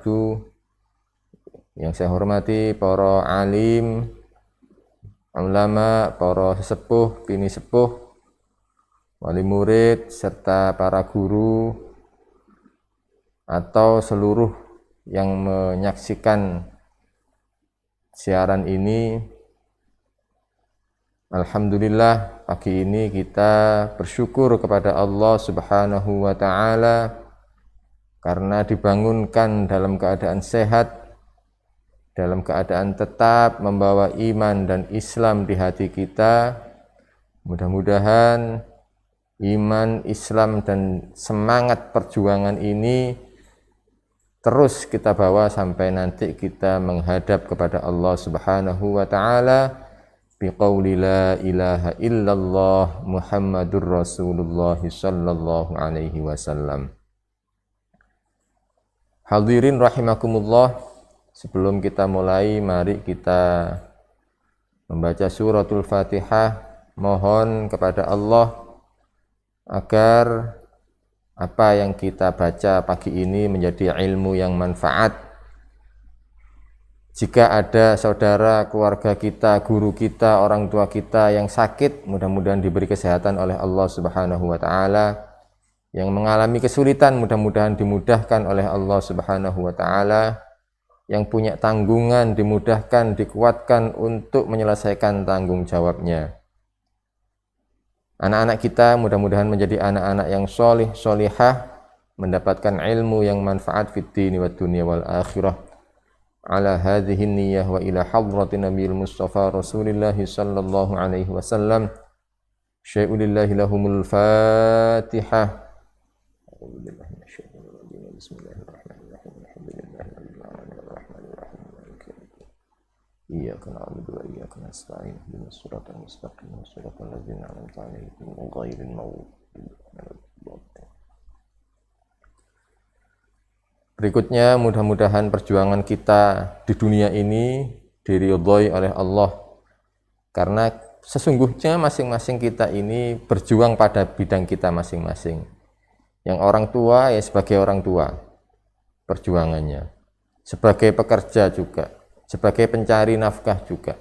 Itu yang saya hormati para alim, ulama, para sesepuh, bini sepuh, wali murid, serta para guru atau seluruh yang menyaksikan siaran ini. Alhamdulillah, pagi ini kita bersyukur kepada Allah Subhanahu wa Ta'ala karena dibangunkan dalam keadaan sehat, dalam keadaan tetap membawa iman dan Islam di hati kita. Mudah-mudahan iman, Islam, dan semangat perjuangan ini terus kita bawa sampai nanti kita menghadap kepada Allah Subhanahu wa Ta'ala biqauli la ilaha illallah Muhammadur Rasulullah sallallahu alaihi wasallam. Hadirin rahimakumullah, sebelum kita mulai, mari kita membaca suratul Fatihah. Mohon kepada Allah agar apa yang kita baca pagi ini menjadi ilmu yang manfaat. Jika ada saudara, keluarga kita, guru kita, orang tua kita yang sakit, mudah-mudahan diberi kesehatan oleh Allah Subhanahu wa Ta'ala. Yang mengalami kesulitan, mudah-mudahan dimudahkan oleh Allah Subhanahu wa Ta'ala. Yang punya tanggungan, dimudahkan, dikuatkan untuk menyelesaikan tanggung jawabnya. Anak-anak kita mudah-mudahan menjadi anak-anak yang solih, solihah, mendapatkan ilmu yang manfaat fid dini wad dunya wal akhirah. Ala hadhihi niyyah wa ila hadratin nabiyil mustafa Rasulillah sallallahu alaihi wasallam. Syai'ulillahi lahumul Fatihah. Bismillahirrahmanirrahim. Iyyaka na'budu wa iyyaka nasta'in. Ihdinas siratal mustaqim, siratal ladzina an'amta 'alaihim ghairil maghdubi 'alaihim. Berikutnya, mudah-mudahan perjuangan kita di dunia ini diridhoi oleh Allah. Karena sesungguhnya masing-masing kita ini berjuang pada bidang kita masing-masing. Yang orang tua ya sebagai orang tua perjuangannya, sebagai pekerja juga, sebagai pencari nafkah juga,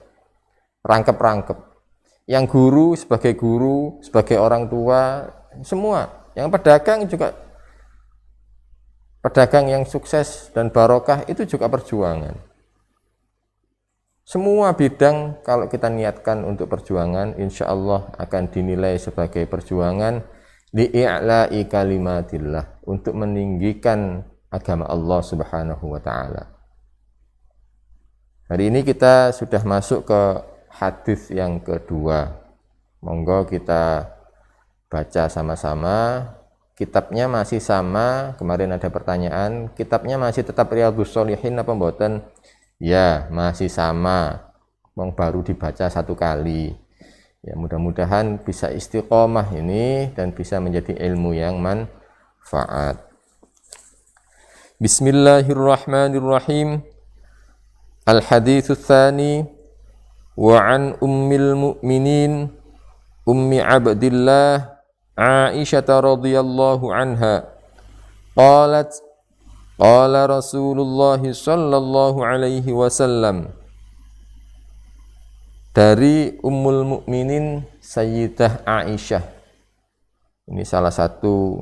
rangkep-rangkep. Yang guru, sebagai orang tua, semua. Yang pedagang juga, pedagang yang sukses dan barokah itu juga perjuangan. Semua bidang kalau kita niatkan untuk perjuangan, insya Allah akan dinilai sebagai perjuangan li'i'la'i kalimatillah, untuk meninggikan agama Allah Subhanahu wa Ta'ala. Hari ini kita sudah masuk ke hadis yang kedua. Monggo kita baca sama-sama. Kitabnya masih sama. Kemarin ada pertanyaan, kitabnya masih tetap Riyadhus Shalihin apa mboten? Ya, masih sama. Baru dibaca satu kali. Ya, mudah-mudahan bisa istiqomah ini dan bisa menjadi ilmu yang manfaat. Bismillahirrahmanirrahim. Al-haditsus tsani wa an ummil mu'minin ummi Abdillah Aisyah radhiyallahu anha qalat qala Rasulullah sallallahu alaihi wasallam. Dari Ummul Mukminin Sayyidah Aisyah. Ini salah satu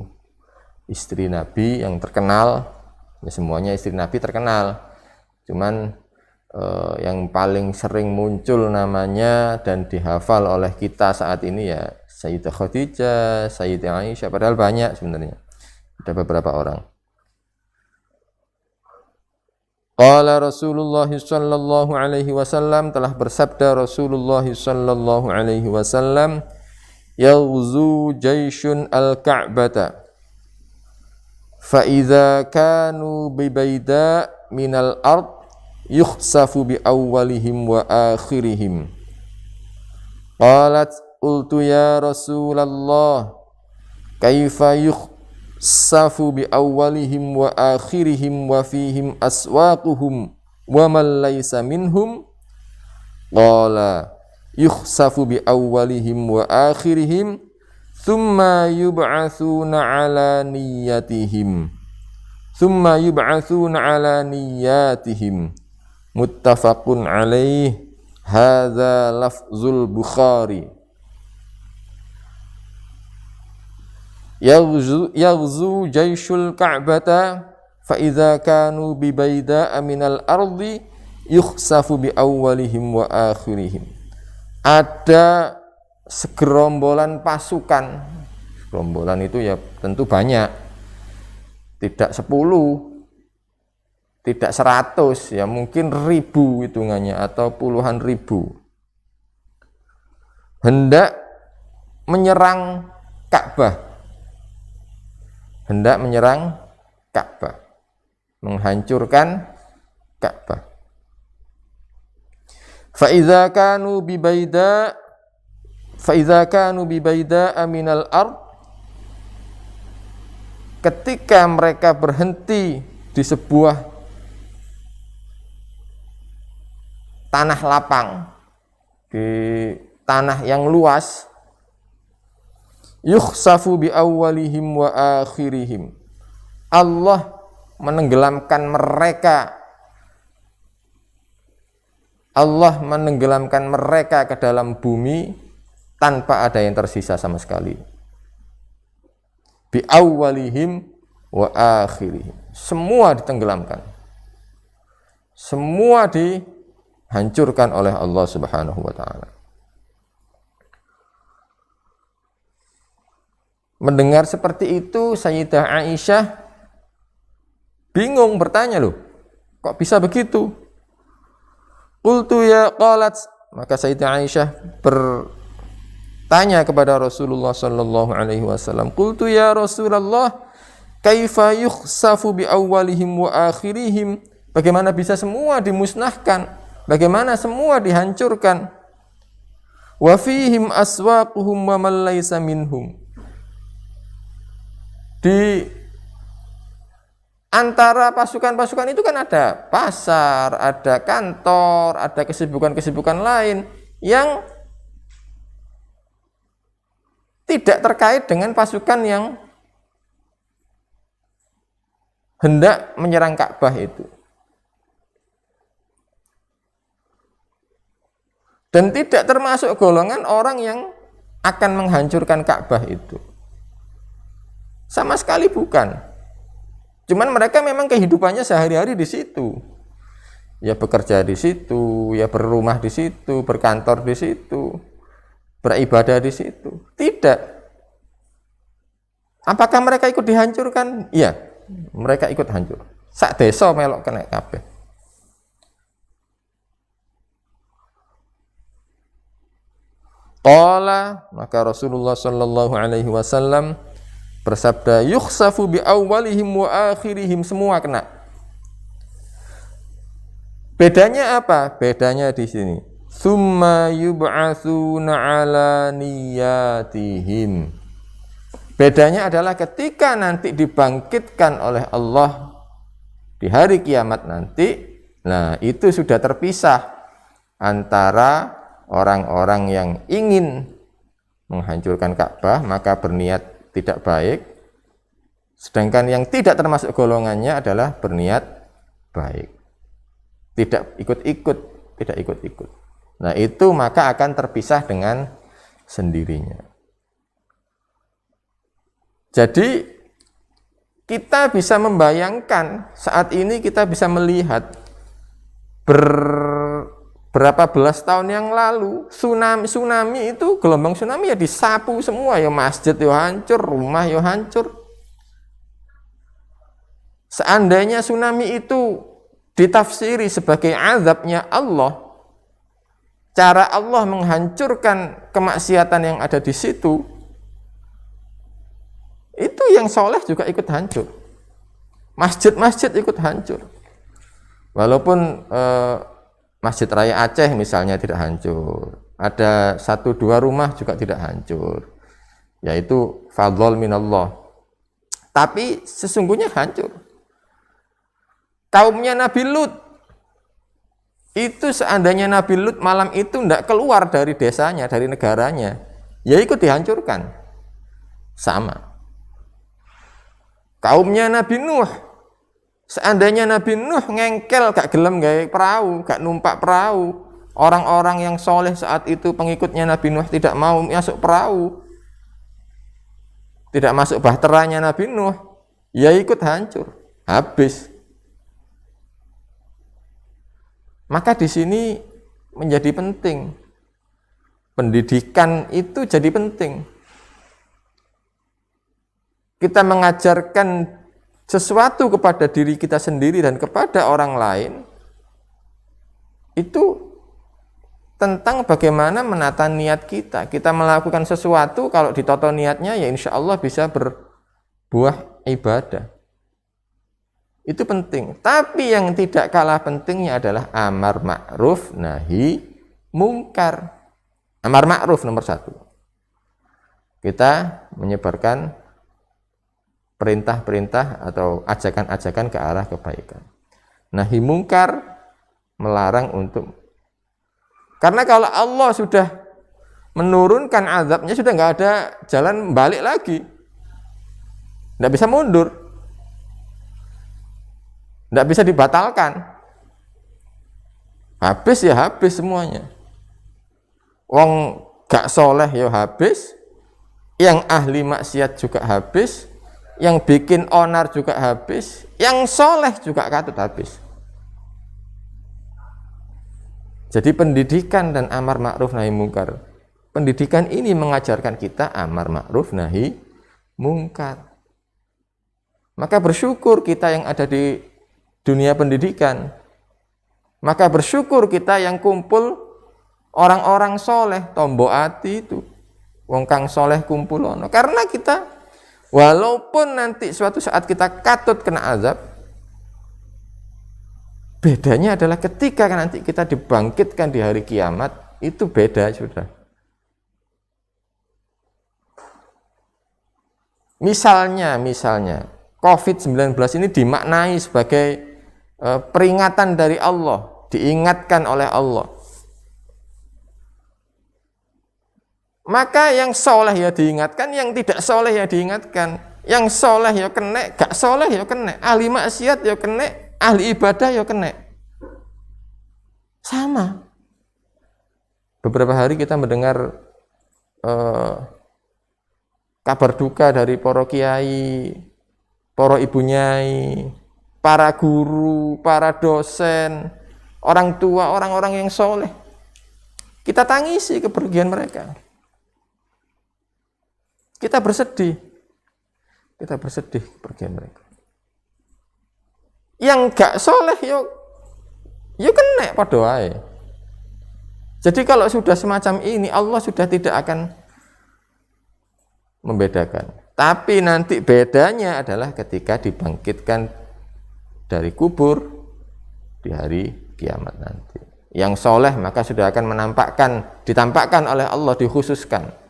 istri Nabi yang terkenal. Ya, semuanya istri Nabi terkenal. Cuman yang paling sering muncul namanya dan dihafal oleh kita saat ini ya Sayyidah Khadijah, Sayyidah Aisyah. Padahal banyak sebenarnya. Ada beberapa orang. Qala Rasulullah sallallahu alaihi wasallam, telah bersabda Rasulullah sallallahu alaihi wasallam, yaghzu jaisyun al-Ka'bata fa idza kanu bi baida minal ard yukhsafu bi awwalihim wa akhirihim. Qalat qultu ya Rasulullah kaifa safu bi awwalihim wa akhirihim wa fihim aswaquhum wa man laysa minhum. Qala yukhsafu bi awwalihim wa akhirihim thumma yub'atsuna ala niyyatihim thumma yub'atsuna 'ala niyyatihim. Muttafaqun 'alaih. Hadza lafzul Bukhari. Yaghzu jayshul Ka'bata fa idza kanu bi bayda'a minal ardi yukhsafu bi awwalihim wa akhirihim. Ada segerombolan pasukan. Gerombolan itu ya tentu banyak. Tidak 10, tidak 100, ya mungkin 1000 hitungannya atau puluhan ribu. Hendak menyerang Ka'bah. Hendak menyerang Ka'bah. Menghancurkan Ka'bah. Fa idza kanu bi bayda minal ard, ketika mereka berhenti di sebuah tanah lapang, di tanah yang luas, yukhsafu bi awwalihim wa akhirihim. Allah menenggelamkan mereka. Allah menenggelamkan mereka ke dalam bumi tanpa ada yang tersisa sama sekali. Bi awwalihim wa akhirihim. Semua ditenggelamkan. Semua dihancurkan oleh Allah Subhanahu wa taala. Mendengar seperti itu, Sayyidah Aisyah bingung, bertanya, loh, kok bisa begitu? Maka Sayyidah Aisyah bertanya kepada Rasulullah sallallahu alaihi wasallam, "Qultu ya Rasulullah, kaifa yukhsafu bi awwalihim wa akhirihim?" Bagaimana bisa semua dimusnahkan? Bagaimana semua dihancurkan? Wa fihim aswaquhum wa man laysa minhum. Di antara pasukan-pasukan itu kan ada pasar, ada kantor, ada kesibukan-kesibukan lain yang tidak terkait dengan pasukan yang hendak menyerang Ka'bah itu. Dan tidak termasuk golongan orang yang akan menghancurkan Ka'bah itu. Sama sekali bukan. Cuman mereka memang kehidupannya sehari-hari di situ. Ya bekerja di situ, ya berrumah di situ, berkantor di situ, beribadah di situ. Tidak. Apakah mereka ikut dihancurkan? Iya, mereka ikut hancur. Sak desa melok kena kabeh. Qala, maka Rasulullah sallallahu alaihi wasallam bersabda, yukhsafu bi awwalihim wa akhirihim, semua kena. Bedanya apa? Bedanya di sini. Tsumma yub'atsuna 'ala niyyatihim. Bedanya adalah ketika nanti dibangkitkan oleh Allah di hari kiamat nanti, nah itu sudah terpisah antara orang-orang yang ingin menghancurkan Ka'bah maka berniat tidak baik, sedangkan yang tidak termasuk golongannya adalah berniat baik, tidak ikut-ikut. Nah itu maka akan terpisah dengan sendirinya. Jadi kita bisa membayangkan saat ini, kita bisa melihat berapa belas tahun yang lalu tsunami itu, gelombang tsunami ya disapu semua, ya masjid ya hancur, rumah ya hancur. Seandainya tsunami itu ditafsiri sebagai azabnya Allah, cara Allah menghancurkan kemaksiatan yang ada di situ, itu yang soleh juga ikut hancur. Masjid-masjid ikut hancur. Walaupun Masjid Raya Aceh misalnya tidak hancur, ada 1-2 rumah juga tidak hancur, yaitu fadlul minallah. Tapi sesungguhnya hancur. Kaumnya Nabi Lut, itu seandainya Nabi Lut malam itu tidak keluar dari desanya, dari negaranya, ya ikut dihancurkan. Sama. Kaumnya Nabi Nuh, Seandainya Nabi Nuh ngengkel gak gelem gawe perahu, gak numpak perahu, orang-orang yang soleh saat itu pengikutnya Nabi Nuh tidak mau masuk perahu, tidak masuk bahteranya Nabi Nuh, ya ikut hancur, habis. Maka di sini menjadi penting. Pendidikan itu jadi penting. Kita mengajarkan sesuatu kepada diri kita sendiri dan kepada orang lain, itu tentang bagaimana menata niat kita. Kita melakukan sesuatu, kalau ditoto niatnya, ya insya Allah bisa berbuah ibadah. Itu penting. Tapi yang tidak kalah pentingnya adalah amar ma'ruf nahi mungkar. Amar ma'ruf nomor 1. Kita menyebarkan perintah-perintah atau ajakan-ajakan ke arah kebaikan. Nahi mungkar, melarang untuk. Karena kalau Allah sudah menurunkan azabnya, sudah nggak ada jalan balik lagi. Nggak bisa mundur. Nggak bisa dibatalkan. Habis ya habis semuanya. Wong gak soleh ya habis, yang ahli maksiat juga habis, yang bikin onar juga habis, yang soleh juga katut habis. Jadi pendidikan dan amar ma'ruf nahi mungkar, pendidikan ini mengajarkan kita amar ma'ruf nahi mungkar. Maka bersyukur kita yang ada di dunia pendidikan, maka bersyukur kita yang kumpul orang-orang soleh, tombo ati itu, wong kang soleh kumpulono. Karena kita walaupun nanti suatu saat kita katut kena azab, bedanya adalah ketika nanti kita dibangkitkan di hari kiamat, itu beda sudah. Misalnya COVID-19 ini dimaknai sebagai peringatan dari Allah, diingatkan oleh Allah. Maka yang soleh ya diingatkan, yang tidak soleh ya diingatkan. Yang soleh ya kena, gak soleh ya kena. Ahli maksiat ya kena, ahli ibadah ya kena. Sama. Beberapa hari kita mendengar kabar duka dari para kiai, para ibu nyai, para guru, para dosen, orang tua, orang-orang yang soleh. Kita tangisi kepergian mereka. Kita bersedih kepergian mereka. Yang gak soleh yuk kena padha wae. Jadi kalau sudah semacam ini, Allah sudah tidak akan membedakan. Tapi nanti bedanya adalah ketika dibangkitkan dari kubur di hari kiamat nanti. Yang soleh maka sudah akan ditampakkan oleh Allah, dikhususkan.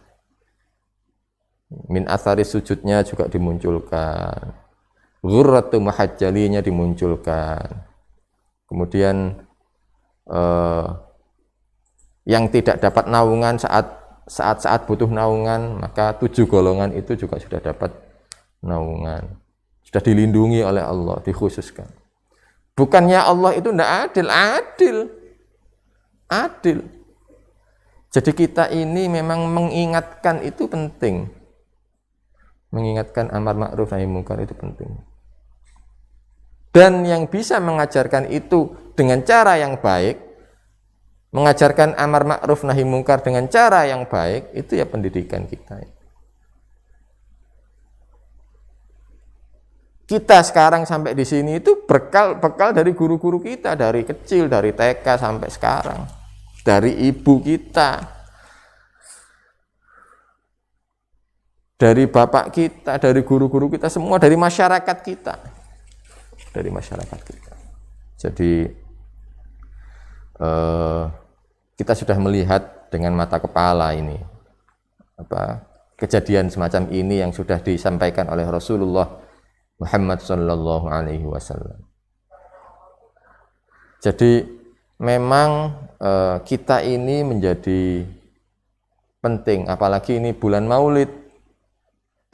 Min athari sujudnya juga dimunculkan, ghurratu muhajjalinya dimunculkan. Kemudian yang tidak dapat naungan saat butuh naungan, maka 7 golongan itu juga sudah dapat naungan, sudah dilindungi oleh Allah, dikhususkan. Bukannya Allah itu tidak adil. Jadi kita ini memang mengingatkan itu penting. Mengingatkan amar ma'ruf nahi mungkar itu penting. Dan yang bisa mengajarkan itu dengan cara yang baik, mengajarkan amar ma'ruf nahi mungkar dengan cara yang baik, itu ya pendidikan kita. Kita sekarang sampai di sini itu bekal dari guru-guru kita, dari kecil, dari TK sampai sekarang, dari ibu kita, dari bapak kita, dari guru-guru kita semua, dari masyarakat kita. Jadi kita sudah melihat dengan mata kepala ini kejadian semacam ini yang sudah disampaikan oleh Rasulullah Muhammad sallallahu alaihi wasallam. Jadi memang kita ini menjadi penting, apalagi ini bulan Maulid,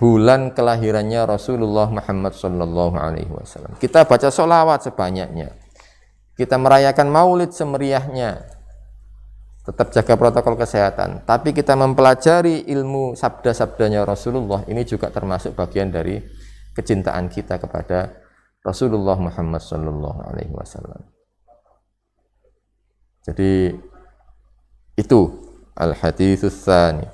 bulan kelahirannya Rasulullah Muhammad sallallahu alaihi wasallam. Kita baca sholawat sebanyaknya. Kita merayakan maulid semeriahnya. Tetap jaga protokol kesehatan. Tapi kita mempelajari ilmu sabda-sabdanya Rasulullah, ini juga termasuk bagian dari kecintaan kita kepada Rasulullah Muhammad sallallahu alaihi wasallam. Jadi itu al-haditsus tsani.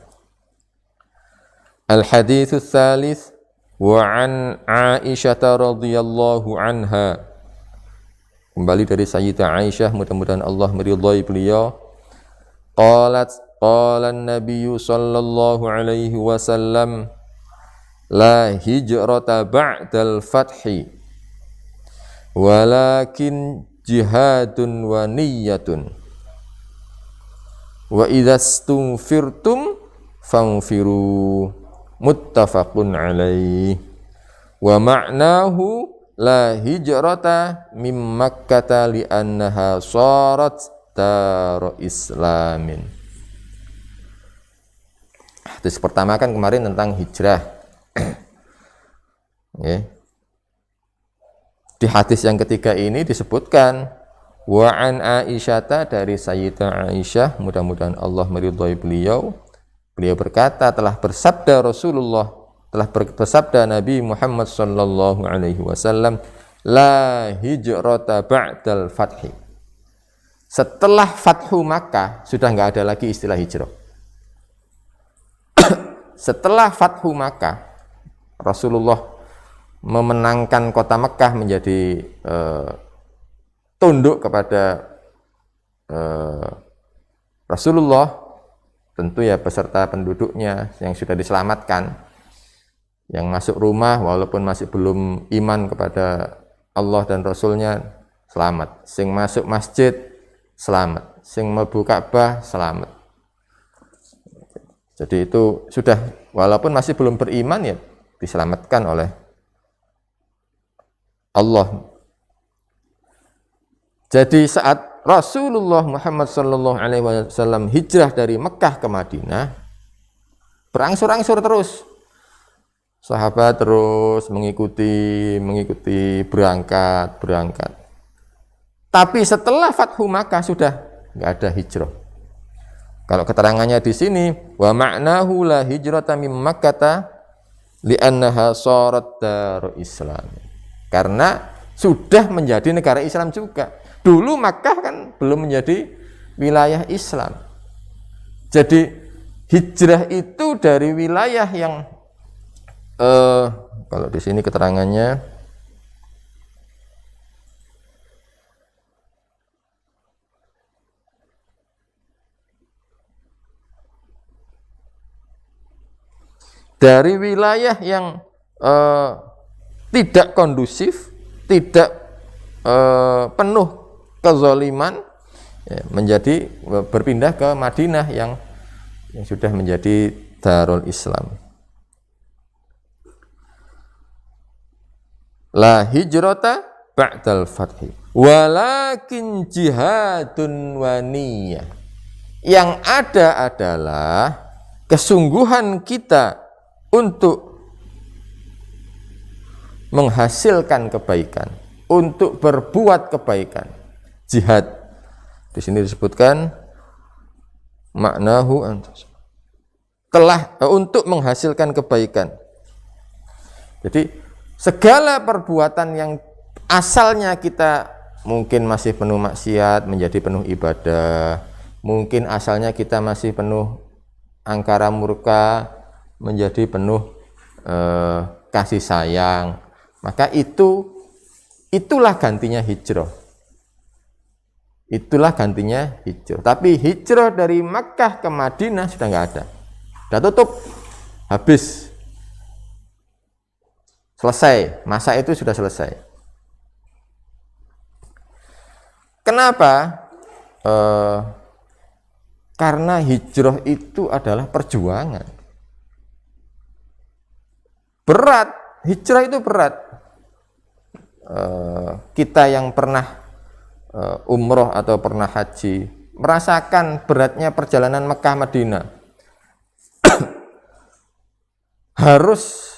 Al-haditsus tsalits wa an Aisyah radhiyallahu anha. Kembali dari Sayyidah Aisyah, mudah-mudahan Allah meridhai beliau. Qalat qala an-nabiy sallallahu alaihi wasallam la hijrata ba'dal fathi walakin jihadun wa niyyatun wa idzastunfirtum fanfiru muttafaqun alaih wa ma'nahu la hijrata mim makkata li annaha sarat dar islamin. Hadis pertama kan kemarin tentang hijrah. Okay. Di hadis yang ketiga ini disebutkan wa an Aisyata, dari Sayyidah Aisyah, mudah-mudahan Allah meridhai beliau. Beliau berkata, telah bersabda Nabi Muhammad sallallahu alaihi wasallam, la hijrata ba'dal fathi. Setelah Fathu Makkah sudah enggak ada lagi istilah hijrah. Setelah Fathu Makkah, Rasulullah memenangkan kota Makkah menjadi tunduk kepada Rasulullah, tentu ya beserta penduduknya yang sudah diselamatkan, yang masuk rumah walaupun masih belum iman kepada Allah dan Rasulnya selamat, sing masuk masjid selamat, sing mlebu Ka'bah selamat. Jadi itu sudah, walaupun masih belum beriman ya diselamatkan oleh Allah. Jadi saat Rasulullah Muhammad sallallahu alaihi wasallam hijrah dari Mekah ke Madinah, berangsur-angsur terus. Sahabat terus mengikuti berangkat. Tapi setelah Fathu Makkah sudah enggak ada hijrah. Kalau keterangannya di sini, wa ma'nahu la hijrata mim makkata li'annaha sharat dar Islam. Karena sudah menjadi negara Islam juga. Dulu Makkah kan belum menjadi wilayah Islam. Jadi hijrah itu dari wilayah yang kalau di sini keterangannya dari wilayah yang tidak kondusif, tidak penuh kezaliman, ya, menjadi berpindah ke Madinah yang sudah menjadi Darul Islam. La hijrata ba'dal fathi walakin jihadun wa niyyah. Yang ada adalah kesungguhan kita untuk menghasilkan kebaikan, untuk berbuat kebaikan. Jihad di sini disebutkan maknahu telah untuk menghasilkan kebaikan. Jadi segala perbuatan yang asalnya kita mungkin masih penuh maksiat menjadi penuh ibadah, mungkin asalnya kita masih penuh angkara murka menjadi penuh kasih sayang, maka itulah gantinya hijrah. Itulah gantinya hijrah. Tapi hijrah dari Makkah ke Madinah sudah nggak ada, sudah tutup, habis, selesai, masa itu sudah selesai. Kenapa? Karena hijrah itu adalah perjuangan. Berat, hijrah itu berat. Kita yang pernah umroh atau pernah haji merasakan beratnya perjalanan Mekah Madinah. Harus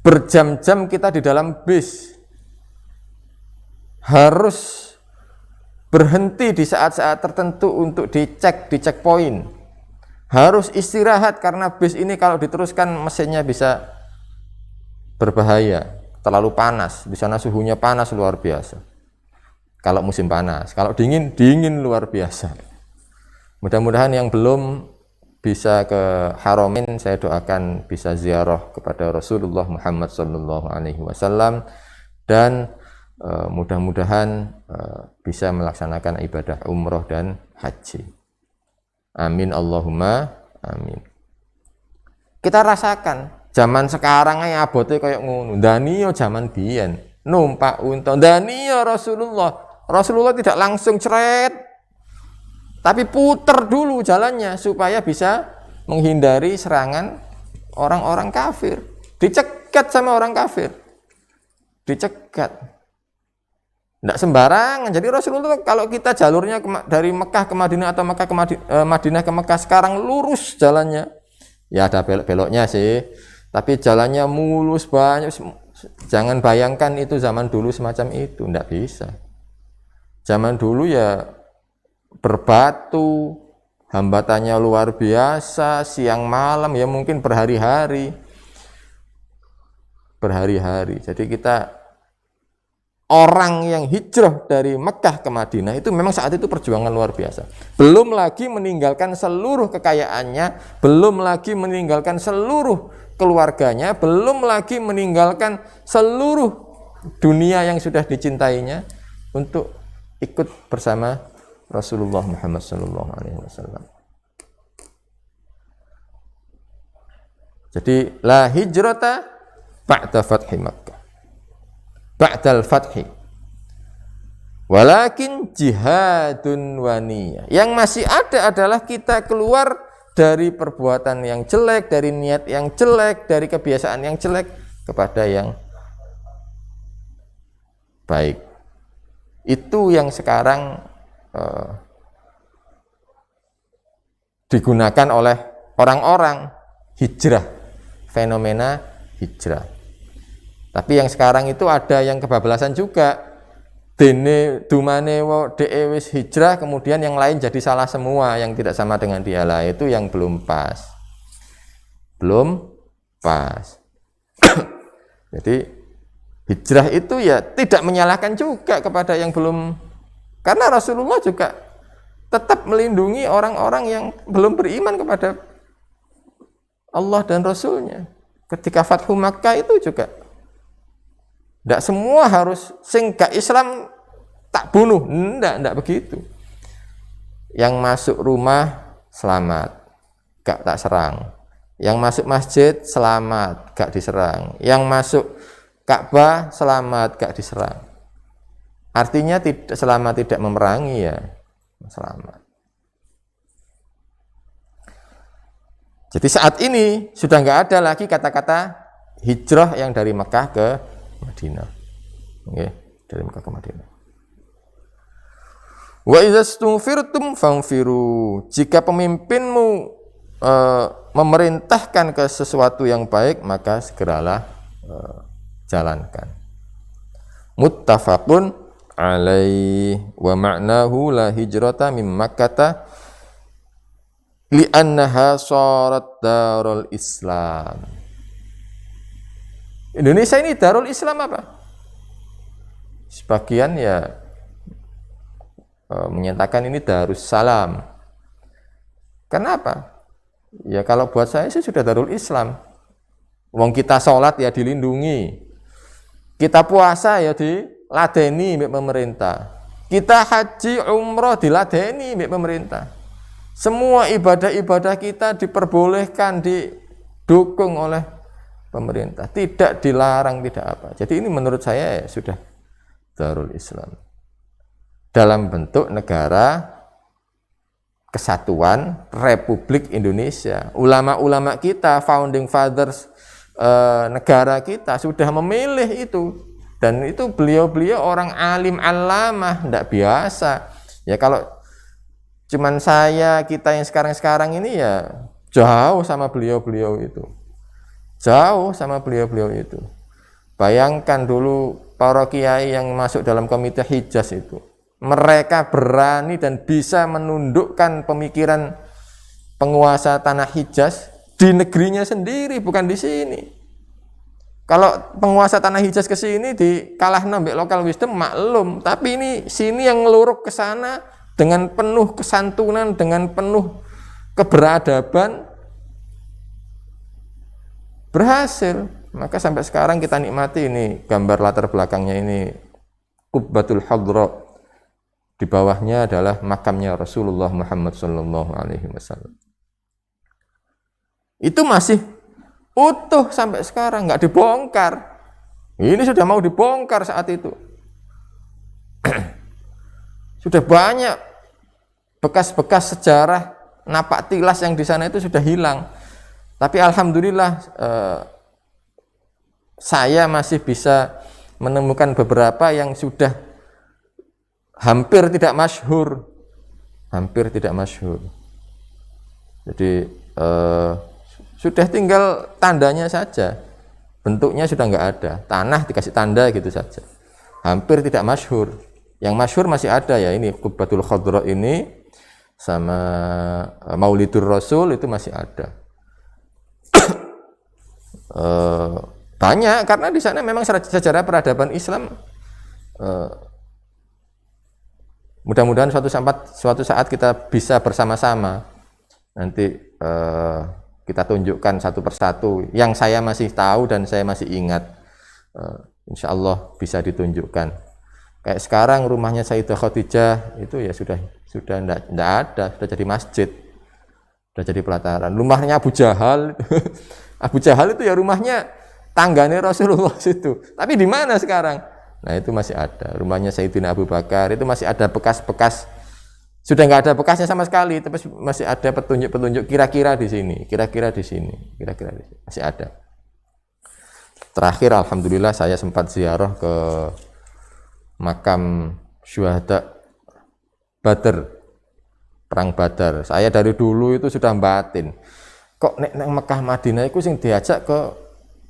berjam-jam kita di dalam bis, harus berhenti di saat-saat tertentu untuk dicek di checkpoint, harus istirahat karena bis ini kalau diteruskan mesinnya bisa berbahaya, terlalu panas. Di sana suhunya panas luar biasa. Kalau musim panas, kalau dingin, dingin luar biasa. Mudah-mudahan yang belum bisa ke Haramain, saya doakan bisa ziarah kepada Rasulullah Muhammad SAW dan mudah-mudahan bisa melaksanakan ibadah umroh dan haji. Amin Allahumma amin. Kita rasakan zaman sekarang aja abote kayak ngono. Daniyo zaman biyen numpak unta. Daniyo Rasulullah tidak langsung ceret, tapi puter dulu jalannya supaya bisa menghindari serangan orang-orang kafir. Dicegat sama orang kafir. Dicegat. Tidak sembarangan. Jadi Rasulullah kalau kita jalurnya dari Mekah ke Madinah atau Mekah ke Madinah ke Mekah sekarang lurus jalannya. Ya ada belok-beloknya sih. Tapi jalannya mulus banyak. Jangan bayangkan itu zaman dulu semacam itu. Tidak bisa. Zaman dulu ya berbatu, hambatannya luar biasa, siang malam ya mungkin berhari-hari. Jadi kita orang yang hijrah dari Mekah ke Madinah itu memang saat itu perjuangan luar biasa. Belum lagi meninggalkan seluruh kekayaannya, belum lagi meninggalkan seluruh keluarganya, belum lagi meninggalkan seluruh dunia yang sudah dicintainya untuk ikut bersama Rasulullah Muhammad SAW. Jadi la hijrata ba'da fathi Makkah, ba'dal fathi, walakin jihadun wa niyah. Yang masih ada adalah kita keluar dari perbuatan yang jelek, dari niat yang jelek, dari kebiasaan yang jelek kepada yang baik. Itu yang sekarang digunakan oleh orang-orang hijrah, fenomena hijrah. Tapi yang sekarang itu ada yang kebablasan juga. Dene dumane dhek wis hijrah, kemudian yang lain jadi salah semua, yang tidak sama dengan dia lah. Itu yang belum pas. Belum pas. Jadi hijrah itu ya tidak menyalahkan juga kepada yang belum, karena Rasulullah juga tetap melindungi orang-orang yang belum beriman kepada Allah dan Rasulnya. Ketika Fathu Makkah itu juga tidak semua harus sing gak Islam tak bunuh, tidak begitu. Yang masuk rumah selamat, gak tak serang. Yang masuk masjid selamat, gak diserang. Yang masuk Ka'bah selamat, gak diserang. Artinya selama tidak memerangi ya selamat. Jadi saat ini sudah nggak ada lagi kata-kata hijrah yang dari Mekah ke Madinah. Oke, dari Mekah ke Madinah. Wa idzastughfirtum fanfiru. Jika pemimpinmu memerintahkan ke sesuatu yang baik, maka segeralah jalankan. Muttafaqun alaihi wa ma'nahu la hijrata min Makkah li'annaha sharat darul Islam. Indonesia ini darul Islam apa? Sebagian ya menyatakan ini Darus Salam. Kenapa? Ya kalau buat saya sih sudah darul Islam. Wong kita sholat ya dilindungi, kita puasa ya diladeni mbek pemerintah, kita haji umroh diladeni mbek pemerintah. Semua ibadah-ibadah kita diperbolehkan, didukung oleh pemerintah, tidak dilarang, tidak apa. Jadi ini menurut saya ya sudah Darul Islam dalam bentuk negara kesatuan Republik Indonesia. Ulama-ulama kita, founding fathers negara kita sudah memilih itu, dan itu beliau-beliau orang alim alamah, tidak biasa. Ya kalau cuman kita yang sekarang ini ya jauh sama beliau-beliau itu, jauh sama beliau-beliau itu. Bayangkan dulu para kiai yang masuk dalam komite Hijaz itu, mereka berani dan bisa menundukkan pemikiran penguasa tanah Hijaz di negerinya sendiri, bukan di sini. Kalau penguasa tanah Hijaz ke sini dikalah nambah lokal wisdom maklum, tapi ini sini yang ngeluruk ke sana dengan penuh kesantunan, dengan penuh keberadaban, berhasil. Maka sampai sekarang kita nikmati ini gambar latar belakangnya ini Qubbatul Hadra. Di bawahnya adalah makamnya Rasulullah Muhammad sallallahu alaihi wasallam. Itu masih utuh sampai sekarang, nggak dibongkar. Ini sudah mau dibongkar saat itu. Sudah banyak bekas-bekas sejarah napak tilas yang di sana itu sudah hilang. Tapi alhamdulillah saya masih bisa menemukan beberapa yang sudah hampir tidak masyhur. Hampir tidak masyhur. Jadi sudah tinggal tandanya saja. Bentuknya sudah nggak ada. Tanah dikasih tanda gitu saja. Hampir tidak masyhur. Yang masyhur masih ada ya, ini Qubbatul Khadra ini sama Maulidur Rasul itu masih ada. Banyak karena di sana memang sejarah peradaban Islam. Mudah-mudahan suatu saat kita bisa bersama-sama nanti kita tunjukkan satu persatu yang saya masih tahu dan saya masih ingat. Insya Allah bisa ditunjukkan. Kayak sekarang rumahnya Sayyidah Khadijah itu ya sudah enggak ada, sudah jadi masjid, sudah jadi pelataran. Rumahnya Abu Jahal, Abu Jahal itu ya rumahnya tangganya Rasulullah situ. Tapi di mana sekarang? Nah itu masih ada. Rumahnya Sayyidina Abu Bakar itu masih ada bekas-bekas. Sudah nggak ada bekasnya sama sekali, tapi masih ada petunjuk-petunjuk kira-kira di sini, kira-kira di sini, kira-kira di sini. Masih ada. Terakhir alhamdulillah saya sempat ziarah ke makam syuhada Badr, perang Badar. Saya dari dulu itu sudah batin. Kok nek nang Mekah Madinah itu sing diajak ke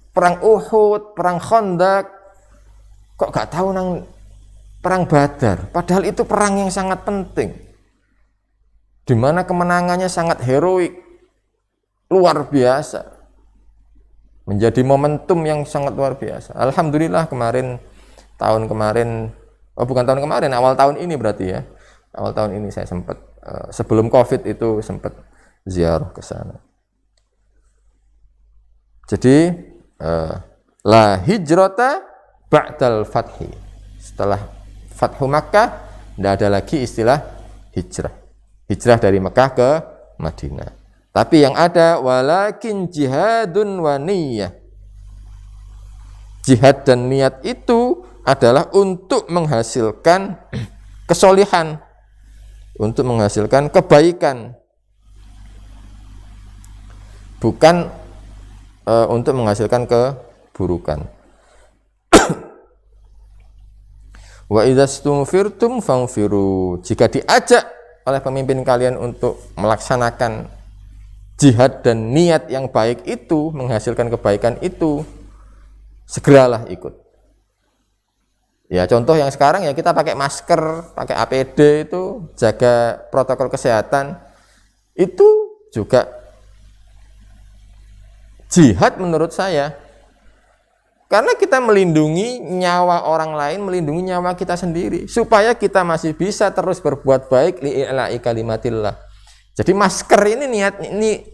perang Uhud, perang Khandaq, kok gak tahu nang perang Badar. Padahal itu perang yang sangat penting, di mana kemenangannya sangat heroik, luar biasa, menjadi momentum yang sangat luar biasa. Alhamdulillah tahun kemarin, awal tahun ini berarti ya, awal tahun ini saya sempat sebelum Covid itu sempat ziarah ke sana. Jadi la hijrata ba'dal fathi. Setelah Fathu Makkah tidak ada lagi istilah hijrah. Hijrah dari Mekah ke Madinah. Tapi yang ada walakin jihadun wa niyyah. Jihad dan niat itu adalah untuk menghasilkan kesolihan, untuk menghasilkan kebaikan, bukan untuk menghasilkan keburukan. Wa idzastumfirtum fanfiru. Jika diajak oleh pemimpin kalian untuk melaksanakan jihad dan niat yang baik itu, menghasilkan kebaikan itu, segeralah ikut. Ya contoh yang sekarang ya kita pakai masker, pakai APD itu, jaga protokol kesehatan, itu juga jihad menurut saya. Karena kita melindungi nyawa orang lain, melindungi nyawa kita sendiri, supaya kita masih bisa terus berbuat baik li'i'la'i kalimatillah. Jadi masker ini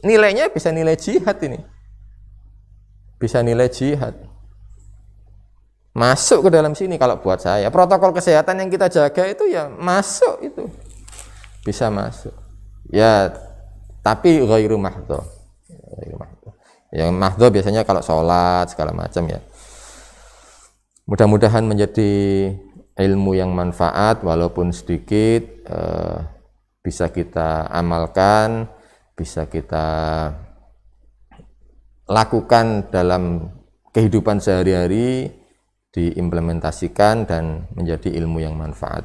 nilainya bisa nilai jihad ini. Bisa nilai jihad. Masuk ke dalam sini kalau buat saya. Protokol kesehatan yang kita jaga itu ya masuk itu. Bisa masuk. Ya, tapi ghairu mahdho. Yang mahdho biasanya kalau sholat segala macam ya. Mudah-mudahan menjadi ilmu yang manfaat walaupun sedikit, bisa kita amalkan, bisa kita lakukan dalam kehidupan sehari-hari, diimplementasikan dan menjadi ilmu yang manfaat.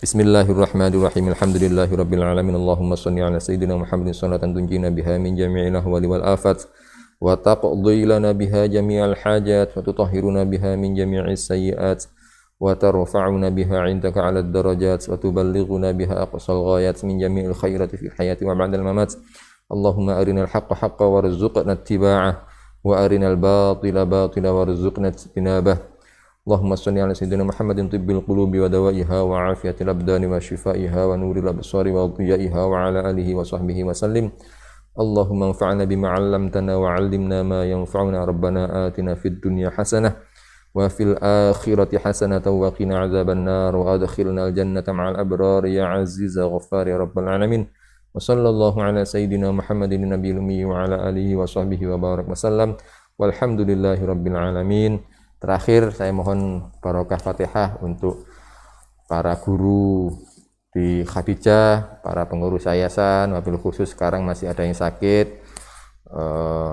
Bismillahirrahmanirrahim. Alhamdulillahirabbil alamin. Allahumma shalli ala sayyidina Muhammadin shalatan tunjina biha min jami'il ahwali wal afat وتقضي لنا بها جميع الحاجات وتطهرنا بها من جميع السيئات وترفعنا بها عندك على الدرجات وتبلغنا بها أقصى الغايات من جميع الخيرات في الحياة وبعد الممات. اللهم أرنا الحق حقا وارزقنا اتباعه وأرنا الباطل باطلا وارزقنا اجتنابه. اللهم صل على سيدنا محمد طب القلوب ودوائها وعافية الأبدان وشفائها ونور الأبصار وضيائها وعلى آله وصحبه وسلم. اللهم انفعنا بما علمتنا وعلمنا ما ينفعنا. ربنا آتنا في الدنيا حسنة وفي الآخرة حسنة وقنا عذاب النار وأدخلنا الجنة مع الأبرار يا عزيز غفار يا رب العالمين. وصلى الله على سيدنا محمد النبي الأمي وعلى آله وصحبه وبارك وسلم والحمد لله رب العالمين. Terakhir saya mohon barokah Fatihah untuk para guru di Khadijah, para pengurus yayasan, wabil khusus sekarang masih ada yang sakit.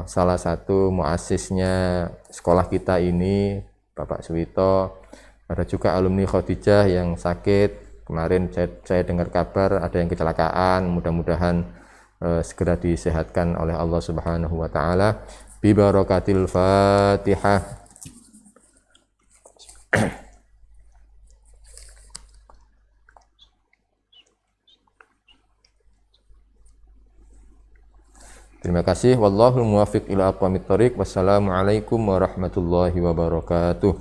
Salah satu muasisnya sekolah kita ini, Bapak Suwito, ada juga alumni Khadijah yang sakit. Kemarin saya dengar kabar ada yang kecelakaan, mudah-mudahan segera disehatkan oleh Allah Subhanahu wa taala. Bi barakatil Fatihah. Terima kasih. Wallahul muwaffiq ila aqwamit thoriq. Wassalamualaikum warahmatullahi wabarakatuh.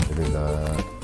Alhamdulillah.